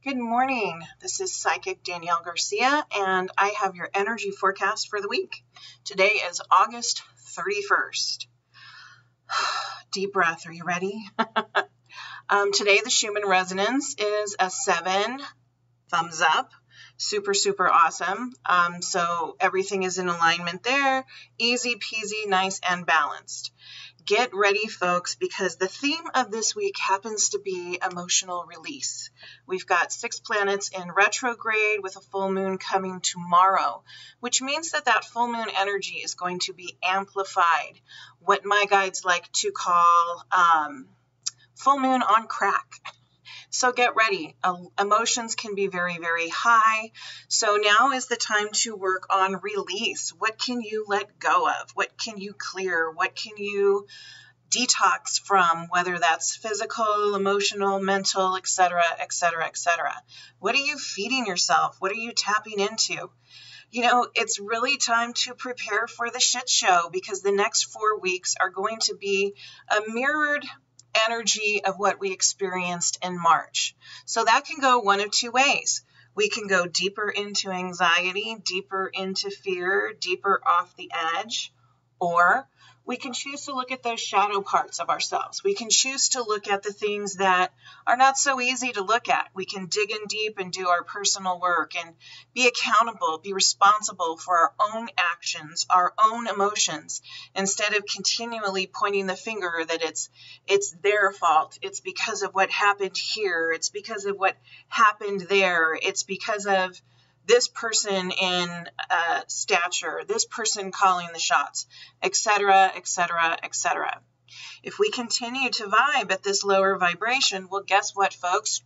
Good morning. This is Psychic Danielle Garcia, and I have your energy forecast for the week. Today is August 31st. Deep breath. Are you ready? Today, the Schumann resonance is a 7, thumbs up. Super, super awesome. So everything is in alignment there. Easy peasy, nice and balanced. Get ready, folks, because the theme of this week happens to be emotional release. We've got 6 planets in retrograde with a full moon coming tomorrow, which means that full moon energy is going to be amplified, what my guides like to call full moon on crack. So get ready. Emotions can be very, very high. So now is the time to work on release. What can you let go of? What can you clear? What can you detox from, whether that's physical, emotional, mental, etc., etc., etc.? What are you feeding yourself? What are you tapping into? You know, it's really time to prepare for the shit show, because the next 4 weeks are going to be a mirrored energy of what we experienced in March. So that can go one of two ways. We can go deeper into anxiety, deeper into fear, deeper off the edge, or we can choose to look at those shadow parts of ourselves. We can choose to look at the things that are not so easy to look at. We can dig in deep and do our personal work and be accountable, be responsible for our own actions, our own emotions, instead of continually pointing the finger that it's their fault. It's because of what happened here. It's because of what happened there. It's because of this person in stature, this person calling the shots, etc., etc., etc. If we continue to vibe at this lower vibration, well, guess what, folks?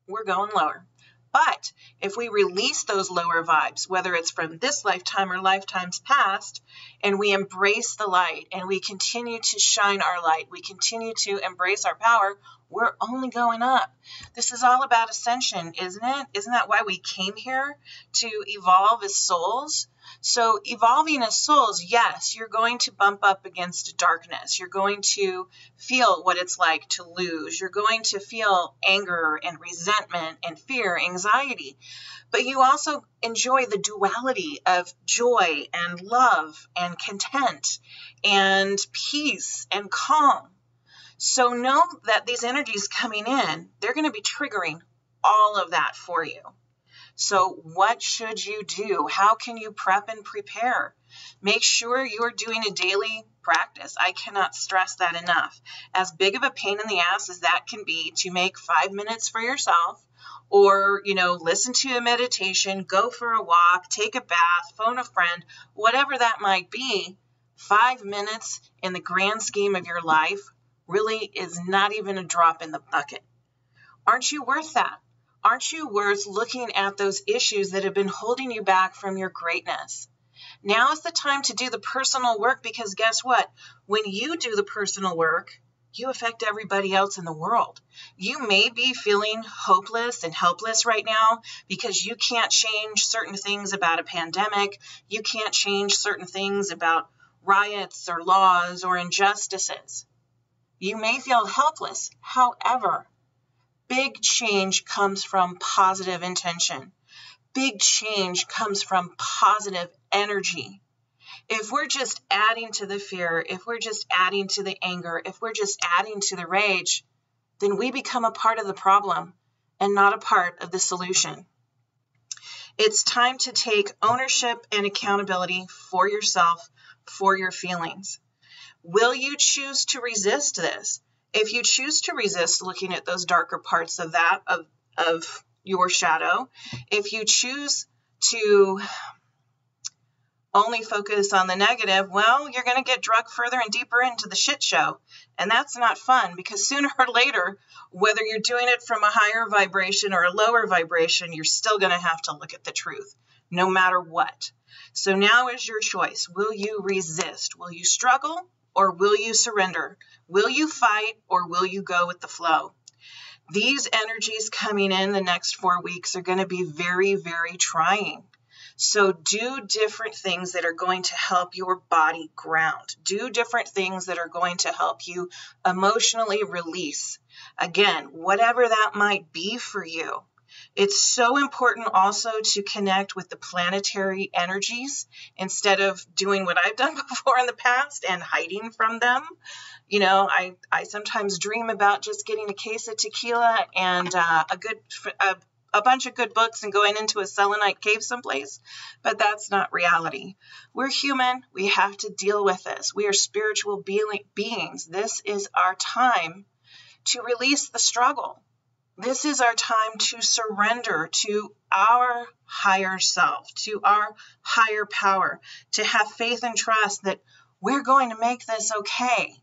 We're going lower. But if we release those lower vibes, whether it's from this lifetime or lifetimes past, and we embrace the light and we continue to shine our light, we continue to embrace our power, we're only going up. This is all about ascension, isn't it? Isn't that why we came here? To evolve as souls? So evolving as souls, yes, you're going to bump up against darkness. You're going to feel what it's like to lose. You're going to feel anger and resentment and fear, anxiety. But you also enjoy the duality of joy and love and content and peace and calm. So know that these energies coming in, they're going to be triggering all of that for you. So what should you do? How can you prep and prepare? Make sure you're doing a daily practice. I cannot stress that enough. As big of a pain in the ass as that can be to make 5 minutes for yourself, or, listen to a meditation, go for a walk, take a bath, phone a friend, whatever that might be, 5 minutes in the grand scheme of your life really is not even a drop in the bucket. Aren't you worth that? Aren't you worth looking at those issues that have been holding you back from your greatness? Now is the time to do the personal work, because guess what? When you do the personal work, you affect everybody else in the world. You may be feeling hopeless and helpless right now because you can't change certain things about a pandemic. You can't change certain things about riots or laws or injustices. You may feel helpless. However, big change comes from positive intention. Big change comes from positive energy. If we're just adding to the fear, if we're just adding to the anger, if we're just adding to the rage, then we become a part of the problem and not a part of the solution. It's time to take ownership and accountability for yourself, for your feelings. Will you choose to resist this? If you choose to resist looking at those darker parts of your shadow, if you choose to only focus on the negative, well, you're going to get dragged further and deeper into the shit show. And that's not fun, because sooner or later, whether you're doing it from a higher vibration or a lower vibration, you're still going to have to look at the truth, no matter what. So now is your choice. Will you resist? Will you struggle, or will you surrender? Will you fight, or will you go with the flow? These energies coming in the next 4 weeks are going to be very, very trying. So do different things that are going to help your body ground. Do different things that are going to help you emotionally release. Again, whatever that might be for you. It's so important also to connect with the planetary energies instead of doing what I've done before in the past and hiding from them. You know, I sometimes dream about just getting a case of tequila and a bunch of good books and going into a selenite cave someplace, but that's not reality. We're human. We have to deal with this. We are spiritual beings. This is our time to release the struggle. This is our time to surrender to our higher self, to our higher power, to have faith and trust that we're going to make this okay.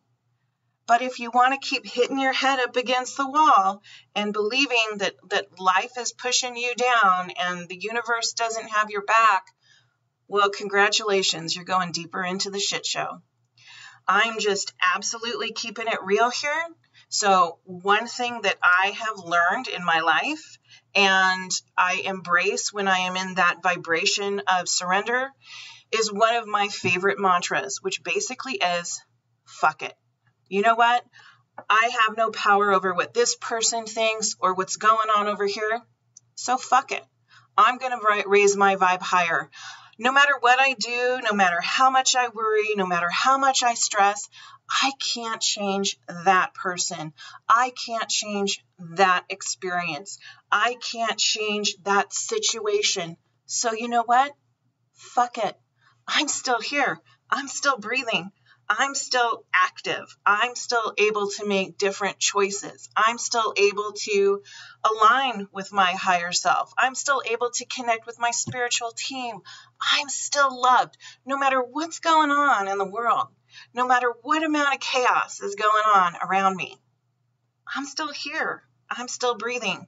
But if you want to keep hitting your head up against the wall and believing that life is pushing you down and the universe doesn't have your back, well, congratulations, you're going deeper into the shit show. I'm just absolutely keeping it real here. So one thing that I have learned in my life and I embrace when I am in that vibration of surrender is one of my favorite mantras, which basically is, fuck it. You know what? I have no power over what this person thinks or what's going on over here. So fuck it. I'm going to raise my vibe higher. No matter what I do, no matter how much I worry, no matter how much I stress, I can't change that person. I can't change that experience. I can't change that situation. So you know what? Fuck it. I'm still here. I'm still breathing. I'm still active. I'm still able to make different choices. I'm still able to align with my higher self. I'm still able to connect with my spiritual team. I'm still loved no matter what's going on in the world, no matter what amount of chaos is going on around me. I'm still here. I'm still breathing.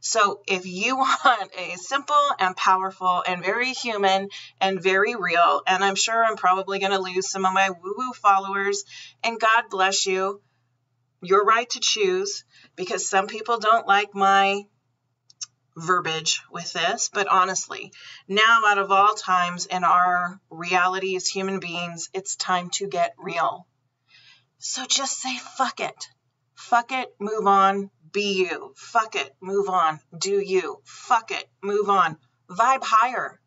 So if you want a simple and powerful and very human and very real, and I'm sure I'm probably going to lose some of my woo-woo followers, and God bless you, you're right to choose, because some people don't like my verbiage with this, but honestly, now out of all times in our reality as human beings, it's time to get real. So just say, fuck it. Fuck it, move on. Be you. Fuck it. Move on. Do you. Fuck it. Move on. Vibe higher.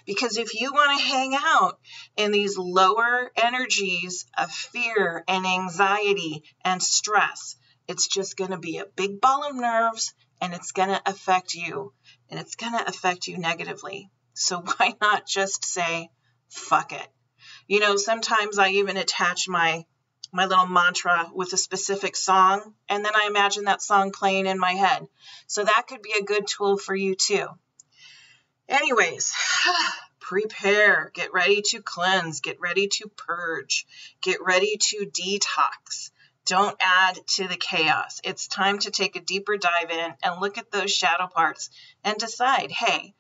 Because if you want to hang out in these lower energies of fear and anxiety and stress, it's just going to be a big ball of nerves and it's going to affect you. And it's going to affect you negatively. So why not just say, fuck it? You know, sometimes I even attach my little mantra with a specific song, and then I imagine that song playing in my head. So that could be a good tool for you too. Anyways, prepare, get ready to cleanse, get ready to purge, get ready to detox. Don't add to the chaos. It's time to take a deeper dive in and look at those shadow parts and decide, hey,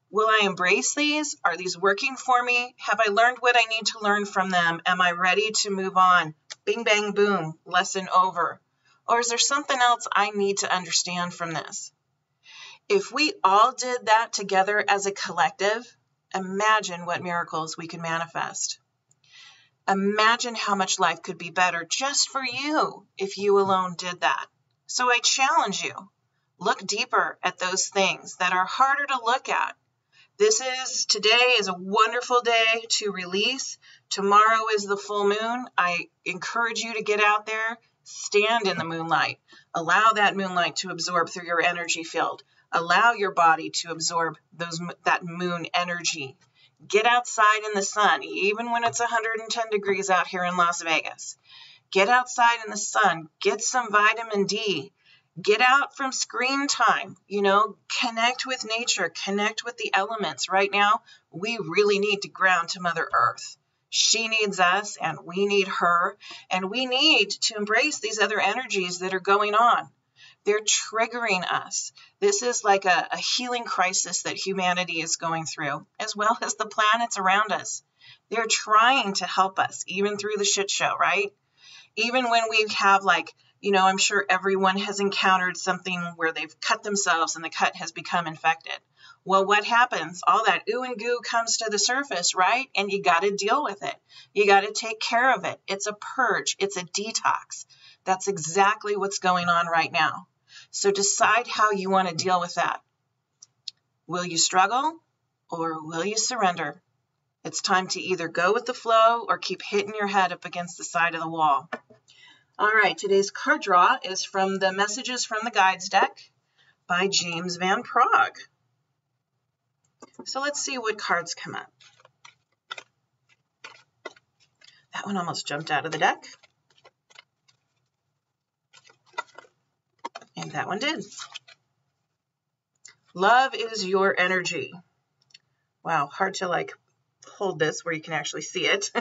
will I embrace these? Are these working for me? Have I learned what I need to learn from them? Am I ready to move on? Bing, bang, boom, lesson over. Or is there something else I need to understand from this? If we all did that together as a collective, imagine what miracles we could manifest. Imagine how much life could be better just for you if you alone did that. So I challenge you, look deeper at those things that are harder to look at. Today is a wonderful day to release. Tomorrow is the full moon. I encourage you to get out there, stand in the moonlight. Allow that moonlight to absorb through your energy field. Allow your body to absorb that moon energy. Get outside in the sun, even when it's 110 degrees out here in Las Vegas. Get outside in the sun. Get some vitamin D. Get out from screen time, connect with nature, connect with the elements. Right now, we really need to ground to Mother Earth. She needs us and we need her, and we need to embrace these other energies that are going on. They're triggering us. This is like a healing crisis that humanity is going through, as well as the planets around us. They're trying to help us, even through the shit show, right? Even when we have I'm sure everyone has encountered something where they've cut themselves and the cut has become infected. Well, what happens? All that ooh and goo comes to the surface, right? And you got to deal with it. You got to take care of it. It's a purge. It's a detox. That's exactly what's going on right now. So decide how you want to deal with that. Will you struggle or will you surrender? It's time to either go with the flow or keep hitting your head up against the side of the wall. All right, today's card draw is from the Messages from the Guides deck by James Van Praagh. So let's see what cards come up. That one almost jumped out of the deck. And that one did. Love is your energy. Wow, hard to hold this where you can actually see it.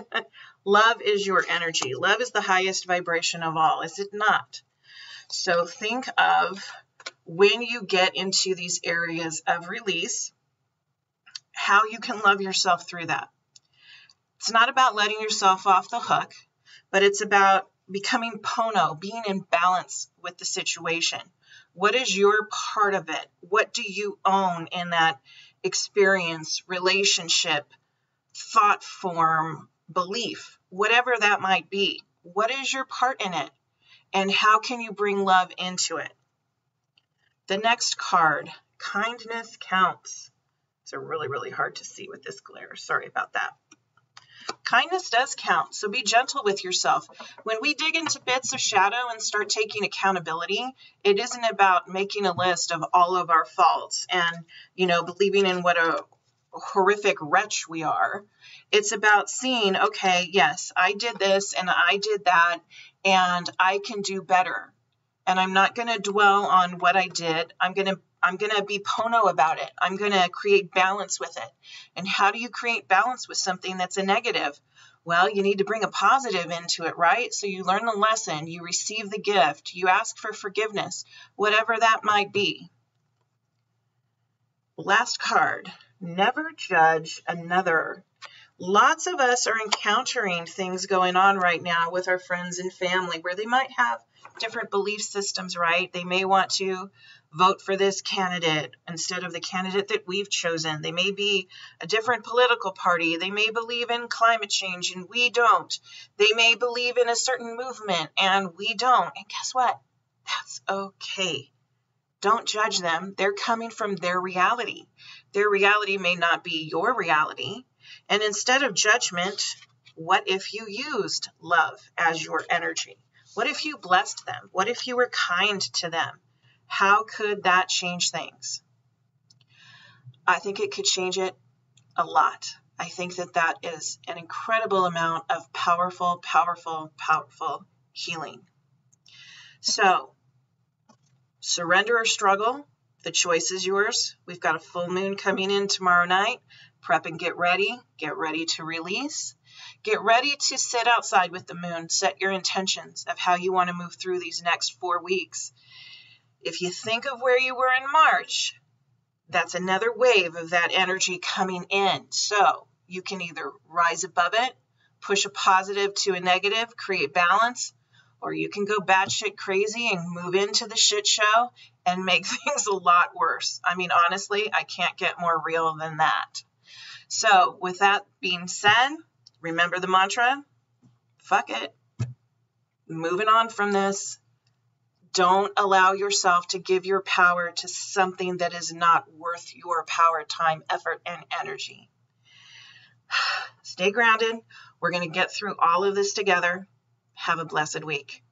Love is your energy. Love is the highest vibration of all, is it not? So think of when you get into these areas of release, how you can love yourself through that. It's not about letting yourself off the hook, but it's about becoming Pono, being in balance with the situation. What is your part of it? What do you own in that experience, relationship, thought form, belief, whatever that might be? What is your part in it? And how can you bring love into it? The next card, kindness counts. It's really, really hard to see with this glare. Sorry about that. Kindness does count, so be gentle with yourself. When we dig into bits of shadow and start taking accountability, it isn't about making a list of all of our faults and, believing in what a horrific wretch we are. It's about seeing, okay, yes, I did this and I did that, and I can do better. And I'm not going to dwell on what I did. I'm going to be Pono about it. I'm going to create balance with it. And how do you create balance with something that's a negative? Well, you need to bring a positive into it, right? So you learn the lesson, you receive the gift, you ask for forgiveness, whatever that might be. Last card, never judge another. Lots of us are encountering things going on right now with our friends and family where they might have different belief systems, right? They may want to vote for this candidate instead of the candidate that we've chosen. They may be a different political party. They may believe in climate change and we don't. They may believe in a certain movement and we don't. And guess what? That's okay. Don't judge them. They're coming from their reality. Their reality may not be your reality. And instead of judgment, what if you used love as your energy? What if you blessed them? What if you were kind to them? How could that change things? I think it could change it a lot. I think that is an incredible amount of powerful, powerful, powerful healing. So, surrender or struggle, the choice is yours. We've got a full moon coming in tomorrow night. Prep and get ready to release. Get ready to sit outside with the moon. Set your intentions of how you want to move through these next 4 weeks. If you think of where you were in March, that's another wave of that energy coming in. So you can either rise above it, push a positive to a negative, create balance, or you can go batshit crazy and move into the shit show and make things a lot worse. I mean, honestly, I can't get more real than that. So with that being said, remember the mantra, fuck it. Moving on from this. Don't allow yourself to give your power to something that is not worth your power, time, effort, and energy. Stay grounded. We're going to get through all of this together. Have a blessed week.